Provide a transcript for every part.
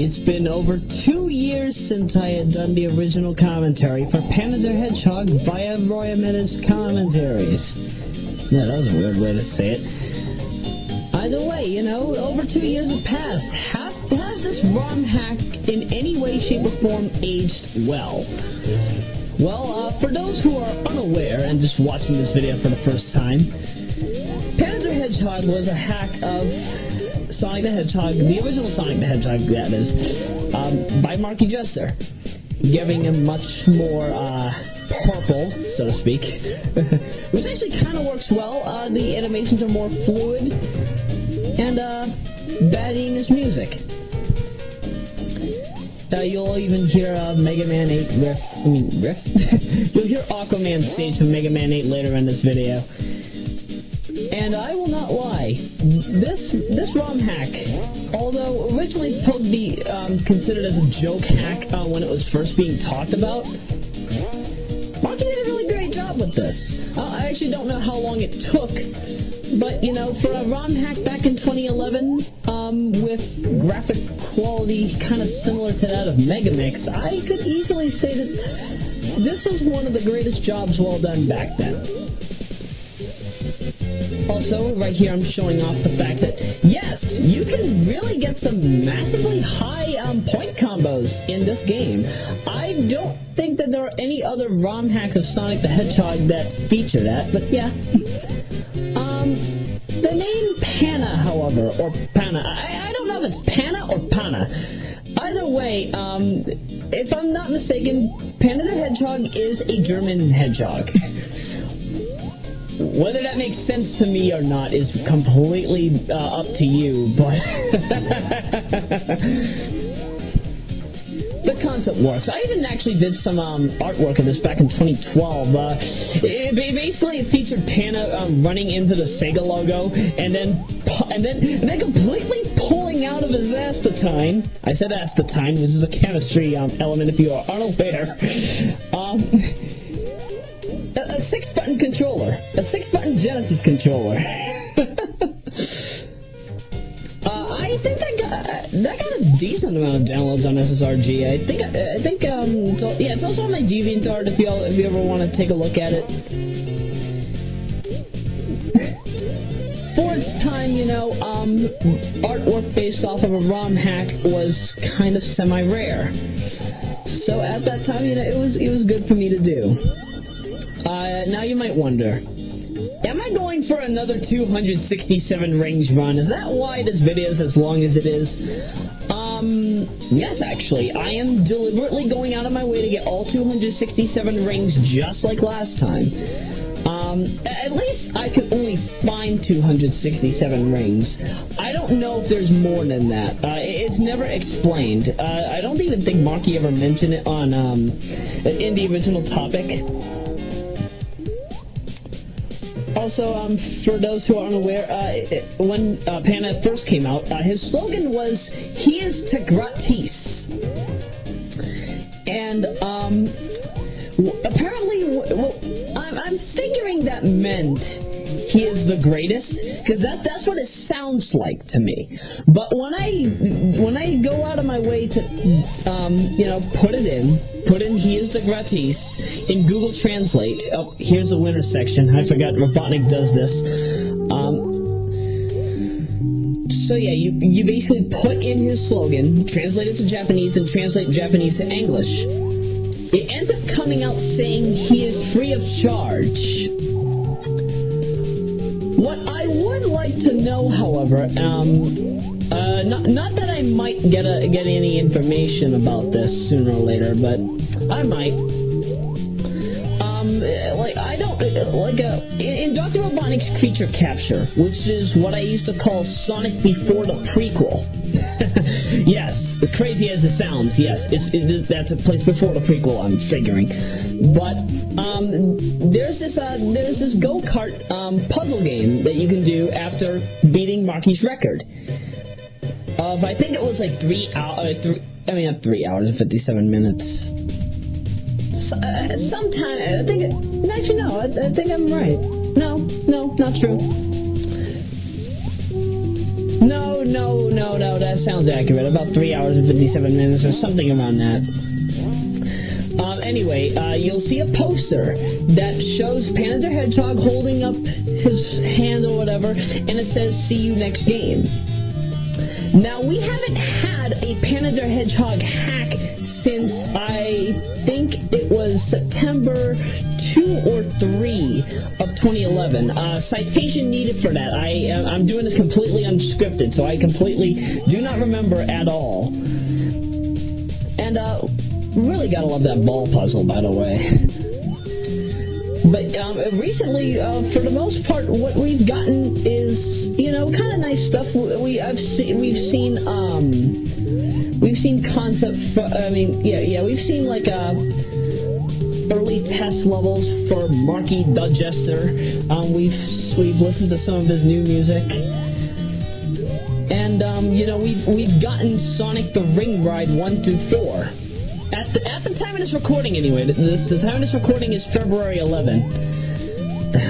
It's been over 2 years since I had done the original commentary for Pana der Hejhog via Royameadow's commentaries. Yeah, that was a weird way to say it. Either way, you know, over 2 years have passed. Has this ROM hack in any way, shape, or form aged well? Well, for those who are unaware and just watching this video for the first time, Pana der Hejhog was a hack of Sonic the Hedgehog, the original Sonic the Hedgehog, that is, by Marky Jester, giving him much more purple, so to speak, which actually kind of works well. The animations are more fluid, and Batting is music. You'll even hear Mega Man 8 riff. You'll hear Aquaman stage from Mega Man 8 later in this video. And I will not lie, this ROM hack, although originally supposed to be considered as a joke hack when it was first being talked about, Marky did a really great job with this. I actually don't know how long it took, but, you know, for a ROM hack back in 2011, with graphic quality kind of similar to that of Megamix, I could easily say that this was one of the greatest jobs well done back then. Also, right here I'm showing off the fact that, yes, you can really get some massively high point combos in this game. I don't think that there are any other ROM hacks of Sonic the Hedgehog that feature that, but yeah. The name Pana, however, or Pana, I don't know if it's Pana or Pana. Either way, if I'm not mistaken, Pana der Hejhog is a German hedgehog. Whether that makes sense to me or not is completely up to you, but the concept works. I even actually did some artwork of this back in 2012. Basically, it featured Pana running into the Sega logo and then completely pulling out of his astatine. I said astatine. This is a chemistry element, if you are unaware. A 6-button controller. A 6-button Genesis controller. I think that got a decent amount of downloads on SSRG. I think it's also on my DeviantArt if you ever want to take a look at it. For its time, you know, artwork based off of a ROM hack was kind of semi-rare. So at that time, you know, it was good for me to do. Now you might wonder, am I going for another 267 range run? Is that why this video is as long as it is? Yes, actually. I am deliberately going out of my way to get all 267 rings just like last time. At least I could only find 267 rings. I don't know if there's more than that. It's never explained. I don't even think Marky ever mentioned it on in the original topic. Also, for those who are unaware, when Pana first came out, his slogan was, "He is to gratis." And, apparently, I'm figuring that meant he is the greatest, because that's what it sounds like to me. But when I go out of my way to, you know, put in "he is the gratis" in Google Translate. Oh, here's the winner section. I forgot Robotnik does this. So yeah, you basically put in his slogan, translate it to Japanese, then translate Japanese to English. It ends up coming out saying he is free of charge. What I would like to know, however, not that I might get any information about this sooner or later, but I might. In Dr. Robotnik's Creature Capture, which is what I used to call Sonic before the prequel. Yes, as crazy as it sounds, yes, that took place before the prequel, I'm figuring. But, there's this go-kart, puzzle game that you can do after beating Marky's record. I think it was like 3 hours, not 3 hours and 57 minutes. Sometime, I think I'm right. No, not true. No, no, that sounds accurate. About 3 hours and 57 minutes or something around that. Anyway, you'll see a poster that shows Pana der Hedgehog holding up his hand or whatever, and it says, "See you next game." Now, we haven't had a Pana der Hedgehog hack since, I think it was September 2 or 3 of 2011. Citation needed for that. I'm doing this completely unscripted, so I completely do not remember at all. And, really gotta love that ball puzzle, by the way. But recently, for the most part, what we've gotten is, kind of nice stuff. We've seen concept. We've seen like early test levels for Marky Dudjester. We've listened to some of his new music, and we've gotten Sonic the Ring Ride 1 through 4. At the time of this recording, anyway. The time of this recording is February 11.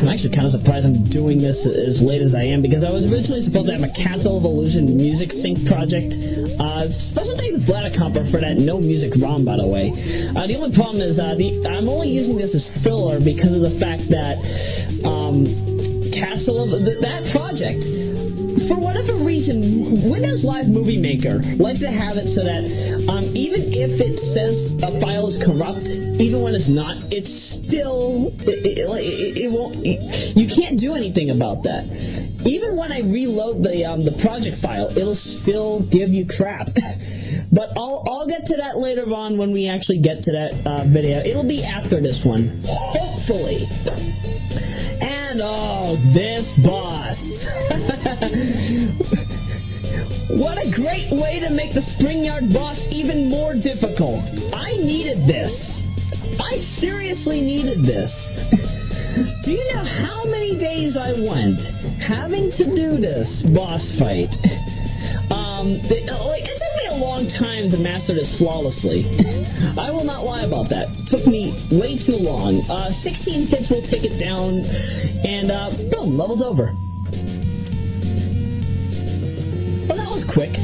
I'm actually kind of surprised I'm doing this as late as I am, because I was originally supposed to have a Castle of Illusion music sync project. Special thanks to Vladicomper for that no music ROM, by the way. The only problem is I'm only using this as filler because of the fact that that project, for whatever reason, Windows Live Movie Maker likes to have it so that even if it says a file is corrupt, even when it's not, it's still it won't. You can't do anything about that. Even when I reload the project file, it'll still give you crap. But I'll get to that later on when we actually get to that video. It'll be after this one, hopefully. And this boss. What a great way to make the Springyard boss even more difficult. I needed this. I seriously needed this. Do you know how many days I went having to do this boss fight? It took me a long time to master this flawlessly. I will not lie about that. It took me way too long. 16 hits will take it down, and boom, level's over. Well, that was quick.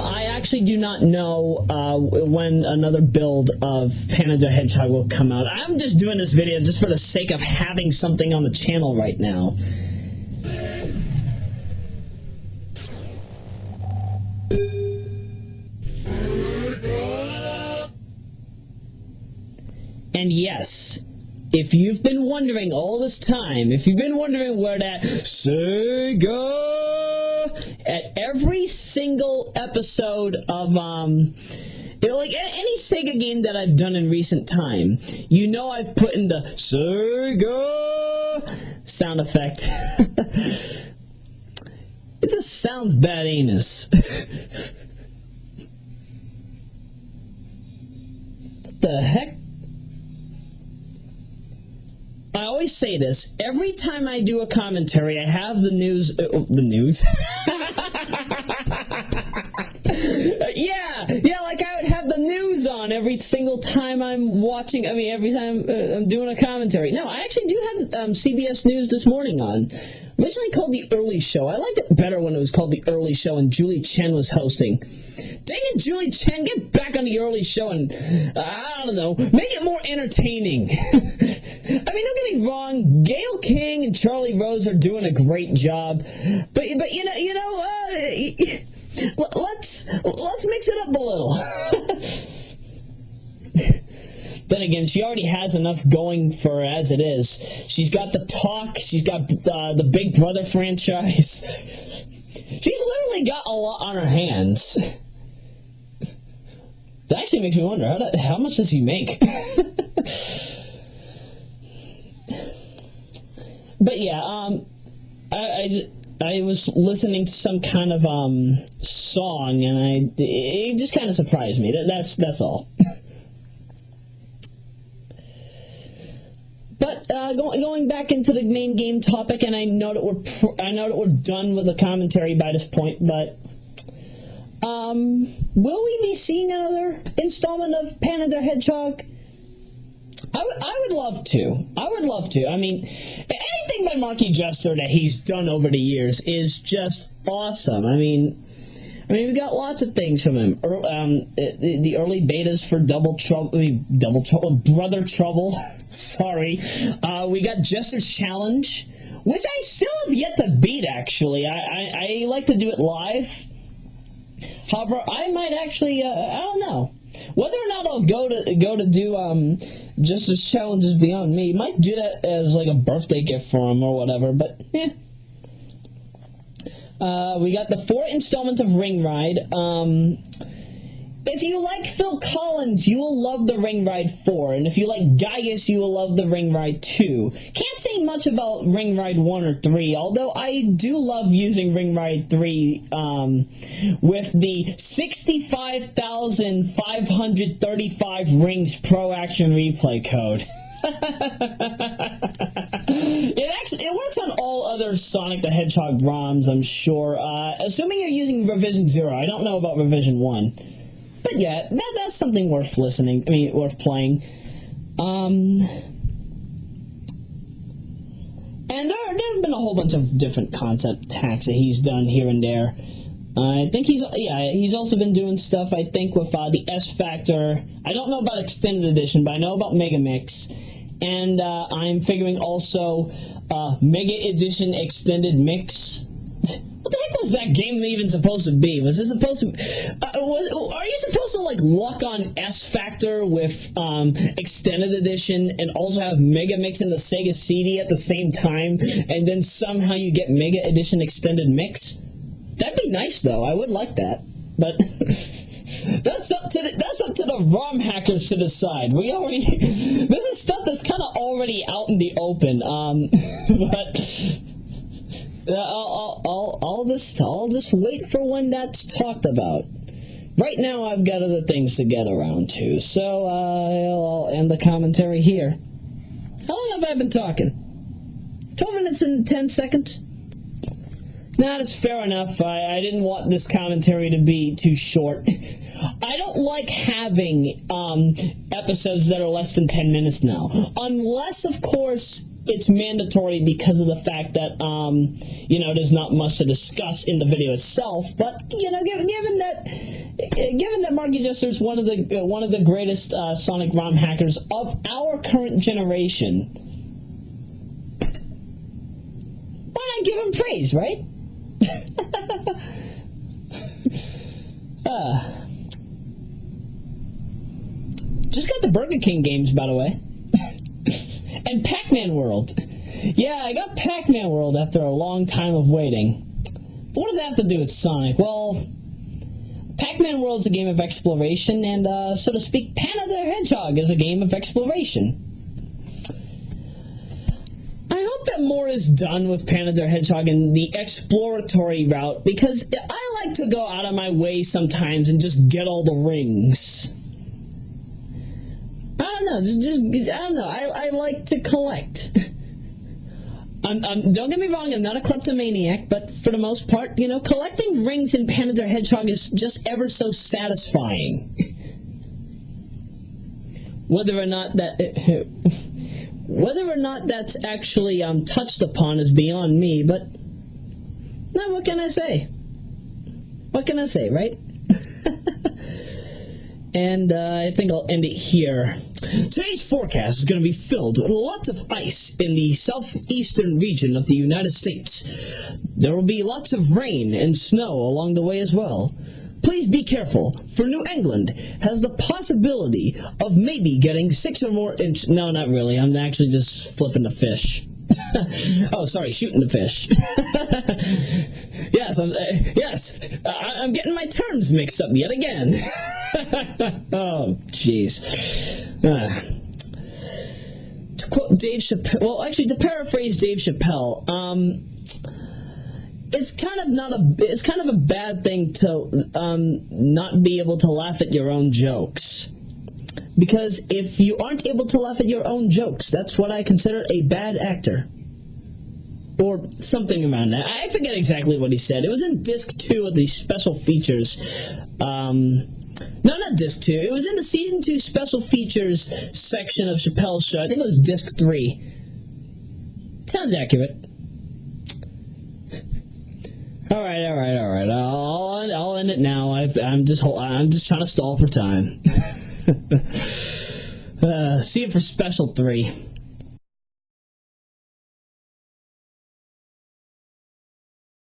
I actually do not know when another build of Pana der Hedgehog will come out. I'm just doing this video just for the sake of having something on the channel right now. And yes, if you've been wondering all this time, if you've been wondering where that Sega at every single episode of like any Sega game that I've done in recent time, I've put in the Sega sound effect. It just sounds bad anus. What the heck? I always say this, every time I do a commentary, I have the news, yeah, like I would have the news on every single time I'm watching, every time I'm doing a commentary. No, I actually do have CBS News This Morning on. Originally called The Early Show. I liked it better when it was called The Early Show and Julie Chen was hosting. Dang it, Julie Chen, get back on The Early Show and, I don't know, make it more entertaining. Don't get me wrong, Gayle King and Charlie Rose are doing a great job, but let's mix it up a little. Then again, she already has enough going for her as it is. She's got the talk, she's got the Big Brother franchise. She's literally got a lot on her hands. That actually makes me wonder, how much does he make? But yeah, I was listening to some kind of song, and it just kind of surprised me. That's all. But going back into the main game topic, and I know that we're done with the commentary by this point, but will we be seeing another installment of Pana der Hedgehog? I would love to. Anything everything by Marky Jester that he's done over the years is just awesome. I mean, we got lots of things from him. The early betas for Brother Trouble. Sorry. We got Jester's Challenge, which I still have yet to beat, actually. I like to do it live. However, I might actually, I don't know. Whether or not I'll go to do Jester's Challenge is beyond me. Might do that as like a birthday gift for him or whatever, but yeah. We got the 4 installments of Ring Ride. If you like Phil Collins, you will love the Ring Ride 4, and if you like Gaius, you will love the Ring Ride 2. Can't say much about Ring Ride 1 or 3, although I do love using Ring Ride 3 with the 65,535 rings Pro Action Replay code. It works on all other Sonic the Hedgehog ROMs, I'm sure. Assuming you're using Revision 0. I don't know about Revision 1. But yeah, that's something worth listening. I mean, worth playing. And there's been a whole bunch of different concept hacks that he's done here and there. I think he's also been doing stuff, I think, with the S Factor. I don't know about Extended Edition, but I know about Mega Mix. And I'm figuring also Mega Edition Extended Mix. What the heck was that game even supposed to be? Was it supposed to... are you supposed to, like, lock on S Factor with Extended Edition and also have Mega Mix and the Sega CD at the same time, and then somehow you get Mega Edition Extended Mix? That'd be nice, though. I would like that. But that's up to the ROM hackers to decide. We already... This is stuff that's kind of already out in the open. But... I'll just wait for when that's talked about. Right now, I've got other things to get around to, so I'll end the commentary here. How long have I been talking? 12 minutes and 10 seconds? Nah, that's fair enough. I didn't want this commentary to be too short. I don't like having episodes that are less than 10 minutes now. Unless, of course, it's mandatory because of the fact that, there's not much to discuss in the video itself. But, given that Marky Jester is one of the greatest Sonic ROM hackers of our current generation, why not give him praise, right? Just got the Burger King games, by the way. And Pac-Man World. Yeah, I got Pac-Man World after a long time of waiting. But what does that have to do with Sonic? Well, Pac-Man World is a game of exploration, and, so to speak, Pana der Hejhog is a game of exploration. I hope that more is done with Pana der Hejhog and the exploratory route, because I like to go out of my way sometimes and just get all the rings. I don't know, I don't know, I like to collect. Don't get me wrong, I'm not a kleptomaniac, but for the most part, collecting rings in Pana der Hejhog is just ever so satisfying. Whether or not that's actually touched upon is beyond me, but now what can I say? What can I say, right? And I think I'll end it here. Today's forecast is going to be filled with lots of ice in the southeastern region of the United States. There will be lots of rain and snow along the way as well. Please be careful, for New England has the possibility of maybe getting 6 or more inches. No, not really. I'm actually just flipping the fish. Oh, sorry, shooting the fish. Yes, I'm getting my terms mixed up yet again. Oh, jeez. To quote Dave Chappelle, well, actually, to paraphrase Dave Chappelle, it's kind of a bad thing to not be able to laugh at your own jokes. Because if you aren't able to laugh at your own jokes, that's what I consider a bad actor. Or something around that. I forget exactly what he said. It was in Disc 2 of the Special Features. No, not Disc 2. It was in the Season 2 Special Features section of Chappelle's Show. I think it was Disc 3. Sounds accurate. All right. I'll end it now. I'm just trying to stall for time. See you for special 3.